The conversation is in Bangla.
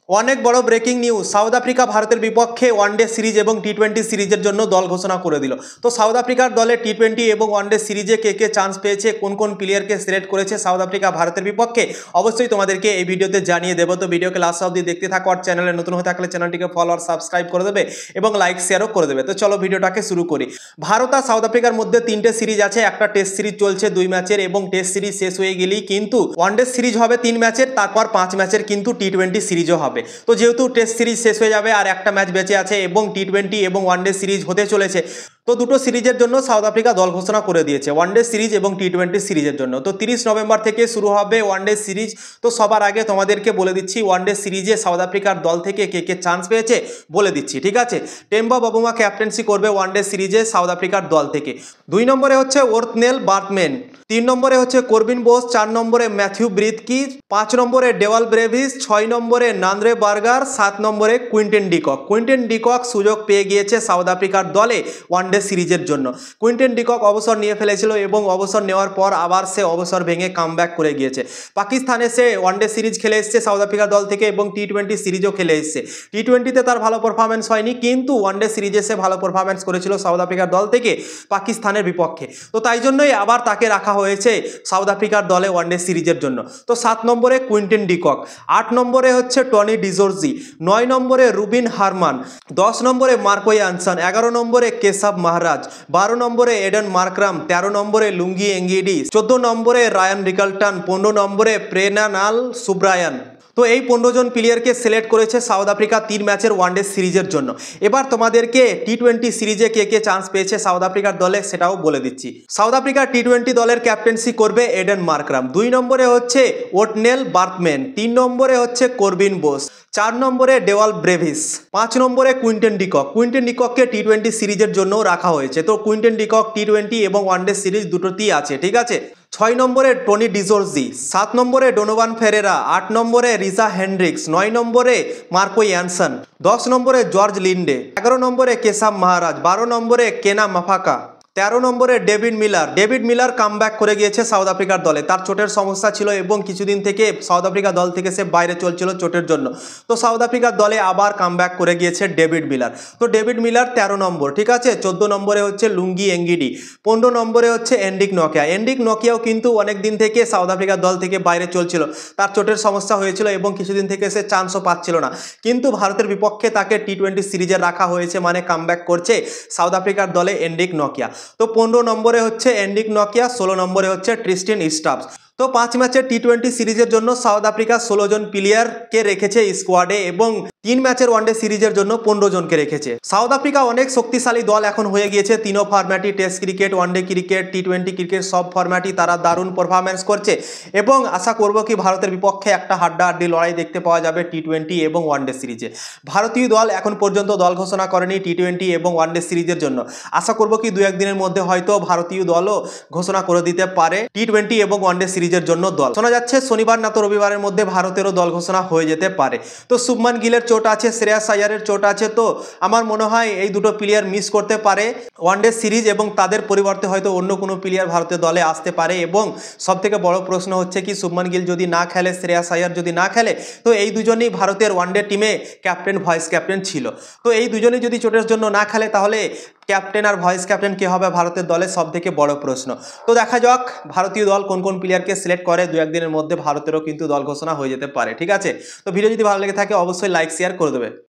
অনেক বড় ব্রেকিং নিউজ। সাউথ আফ্রিকা ভারতের বিপক্ষে ওয়ানডে সিরিজ এবং টি-20 সিরিজের জন্য দল ঘোষণা করে দিল। তো সাউথ আফ্রিকার দলে টি-20 এবং ওয়ানডে সিরিজে কে কে চান্স পেয়েছে, কোন কোন প্লেয়ারকে সিলেক্ট করেছে সাউথ আফ্রিকা ভারতের বিপক্ষে, অবশ্যই তোমাদেরকে এই ভিডিওতে জানিয়ে দেবো। তো ভিডিওকে লাস্ট অবধি দেখতে থাকো, আর চ্যানেলে নতুন হয়ে থাকলে চ্যানেলটিকে ফলো আর সাবস্ক্রাইব করে দেবে এবং লাইক শেয়ারও করে দেবে। তো চলো ভিডিওটাকে শুরু করি। ভারত আর সাউথ আফ্রিকার মধ্যে 3টে সিরিজ আছে, একটা টেস্ট সিরিজ চলছে 2 ম্যাচের, এবং টেস্ট সিরিজ শেষ হয়ে গেলেই কিন্তু ওয়ানডে সিরিজ হবে 3 ম্যাচের, তারপর 5 ম্যাচের কিন্তু টি-20 সিরিজও হবে। তো যেহেতু টেস্ট সিরিজ শেষ হয়ে যাবে আর একটা ম্যাচ বেঁচে আছে এবং টি-20 এবং ওয়ানডে সিরিজ হতে চলেছে, তো দুটো সিরিজের জন্য সাউথ আফ্রিকা দল ঘোষণা করে দিয়েছে, ওয়ানডে সিরিজ এবং টি-20 সিরিজের জন্য। তো 30 নভেম্বর থেকে শুরু হবে ওয়ানডে সিরিজ। তো সবার আগে তোমাদেরকে বলে দিচ্ছি ওয়ানডে সিরিজে সাউথ আফ্রিকার দল থেকে কে কে চান্স পেয়েছে বলে দিচ্ছি, ঠিক আছে। টেম্বা বাবুমা ক্যাপ্টেন্সি করবে ওয়ানডে সিরিজে সাউথ আফ্রিকার দল থেকে। 2 নম্বরে হচ্ছে ওর্থনেল বার্কম্যান, 3 নম্বরে হচ্ছে করবিন বোস, 4 নম্বরে ম্যাথিউ ব্রিথকি, 5 নম্বরে ডেওয়াল ব্রেভিস, 6 নম্বরে নান্দ্রে বার্গার, 7 নম্বরে কুইন্টেন ডিকক। কুইন্টেন ডিকক সুযোগ পেয়ে গিয়েছে সাউথ আফ্রিকার দলে ওয়ানডে সিরিজের জন্য। কুইন্টেন ডিকক অবসর নিয়ে ফেলেছিল এবং অবসর নেওয়ার পর আবার সে অবসর ভেঙে কামব্যাক করে গিয়েছে। পাকিস্তানে সে ওয়ানডে সিরিজ খেলে এসেছে সাউথ আফ্রিকার দল থেকে এবং টি-20 সিরিজও খেলে এসেছে। টি-20তে তার ভালো পারফরমেন্স হয়নি, কিন্তু ওয়ানডে সিরিজে সে ভালো পারফরমেন্স করেছিল সাউথ আফ্রিকার দল থেকে পাকিস্তানের বিপক্ষে। তো তাই জন্যই আবার তাকে রাখা হয়েছে সাউথ আফ্রিকার দলে ওয়ানডে সিরিজের জন্য। তো 7 নম্বরে কুইন্টেন ডিকক, 8 নম্বরে হচ্ছে টনি ডিজোর্জি, 9 নম্বরে রুবিন হারমান, 10 নম্বরে মার্কো ইয়ানসন, 11 নম্বরে কেশব মহারাজ, 12 নম্বরে এডেন মার্করাম, 13 নম্বরে লুঙ্গি এঙ্গিডি, 14 নম্বরে রায়ান রিকালটন, 15 নম্বরে প্রেনানাল সুব্রায়ান। তো এই 15 জন প্লেয়ারকে সিলেক্ট করেছে সাউথ আফ্রিকা 3 ম্যাচের ওয়ানডে সিরিজের জন্য। এবার তোমাদেরকে টি-20 সিরিজে কে কে চান্স পেয়েছে সাউথ আফ্রিকার দলে সেটাও বলে দিচ্ছি। সাউথ আফ্রিকার টি-20 দলের ক্যাপ্টেন্সি করবে এডেন মার্করাম, 2 নম্বরে হচ্ছে ওর্থনেল বার্কম্যান, 3 নম্বরে হচ্ছে করবিন বোস, 4 নম্বরে ডেওয়াল ব্রেভিস, 5 নম্বরে কুইন্টেন ডিকক। কুইন্টেন ডিকককে টি-20 সিরিজের জন্যও রাখা হয়েছে। তো কুইন্টেন ডিকক টি-20 এবং ওয়ানডে সিরিজ দুটোতেই আছে, ঠিক আছে। 6 নম্বরে টনি ডিজোর্জি, 7 নম্বরে ডোনোভান ফেরেরা, 8 নম্বরে রিজা হেনড্রিক্স, 9 নম্বরে মার্কো ইয়ানসন, 10 নম্বরে জর্জ লিন্ডে, 11 নম্বরে কেশব মহারাজ, 12 নম্বরে কেনা মাফাকা, 13 নম্বরে David Miller. David Miller comeback করে গিয়েছে সাউথ আফ্রিকার দলে, তার চোটের সমস্যা ছিল এবং কিছুদিন থেকে সাউথ আফ্রিকা দল থেকে সে বাইরে চলছিল চোটের জন্য। তো সাউথ আফ্রিকার দলে আবার কামব্যাক করে গিয়েছে ডেভিড মিলার। তো ডেভিড মিলার 13 নম্বর, ঠিক আছে। 14 নম্বরে হচ্ছে লুঙ্গি এঙ্গিডি, 15 নম্বরে হচ্ছে এন্ড্রিক নকিয়া। এন্ড্রিক নকিয়াও কিন্তু অনেক দিন থেকে সাউথ আফ্রিকার দল থেকে বাইরে চলছিল, তার চোটের সমস্যা হয়েছিল এবং কিছুদিন থেকে সে চান্সও পাচ্ছিল না, কিন্তু ভারতের বিপক্ষে তাকে টি-20 সিরিজে রাখা হয়েছে, মানে কামব্যাক করছে সাউথ আফ্রিকার দলে এন্ড্রিক নকিয়া। তো 15 নম্বরে হচ্ছে এন্ড্রিক নকিয়া, 16 নম্বরে হচ্ছে ট্রিস্টিন স্টাবস। তো 5 ম্যাচের টি-20 সিরিজের জন্য সাউথ আফ্রিকা 16 জন প্লেয়ারকে রেখেছে স্কোয়াডে এবং 3 ম্যাচের ওয়ানডে সিরিজের জন্য 15 জনকে রেখেছে। সাউথ আফ্রিকা অনেক শক্তিশালী দল এখন হয়ে গিয়েছে, 3 ফরম্যাটই, টেস্ট ক্রিকেট, ওয়ানডে ক্রিকেট, টি-20 ক্রিকেট, সব ফরম্যাটই তারা দারুণ পারফরমেন্স করছে এবং আশা করব কি ভারতের বিপক্ষে একটা হাড্ডাহাড্ডি লড়াই দেখতে পাওয়া যাবে টি-20 এবং ওয়ানডে সিরিজে। ভারতীয় দল এখন পর্যন্ত দল ঘোষণা করেনি টি-20 এবং ওয়ানডে সিরিজের জন্য। আশা করব কি 2-1 দিনের মধ্যে হয়তো ভারতীয় দলও ঘোষণা করে দিতে পারে টি-20 এবং ওয়ানডে সিরিজের জন্য দল। শোনা যাচ্ছে শনিবার না তো রবিবারের মধ্যে ভারতেরও দল ঘোষণা হয়ে যেতে পারে। তো শুভমান গিলের চোট আছে, শ্রেয়াস আয়ারের চোট আছে, তো আমার মনে হয় এই দুটো প্লেয়ার মিস করতে পারে ওয়ানডে সিরিজ এবং তাদের পরিবর্তে হয়তো অন্য কোনো প্লেয়ার ভারতের দলে আসতে পারে। এবং সবথেকে বড় প্রশ্ন হচ্ছে কি শুভমান গিল যদি না খেলে, শ্রেয়াস আয়ার যদি না খেলে, তো এই দুজনেই ভারতের ওয়ানডে টিমে ক্যাপ্টেন ভাইস ক্যাপ্টেন ছিল। তো এই দুজনেই যদি চোটের জন্য না খেলে, তাহলে ক্যাপ্টেন আর ভাইস ক্যাপ্টেন কে হবে ভারতের দলে, সব থেকে বড় প্রশ্ন। তো দেখা যাক ভারতীয় দল কোন কোন প্লেয়ারকে সিলেক্ট করে, 2-1 দিনের মধ্যে ভারতেরও কিন্তু দল ঘোষণা হয়ে যেতে পারে, ঠিক আছে। তো ভিডিও যদি ভালো লেগে থাকে অবশ্যই লাইক শেয়ার করে দেবে।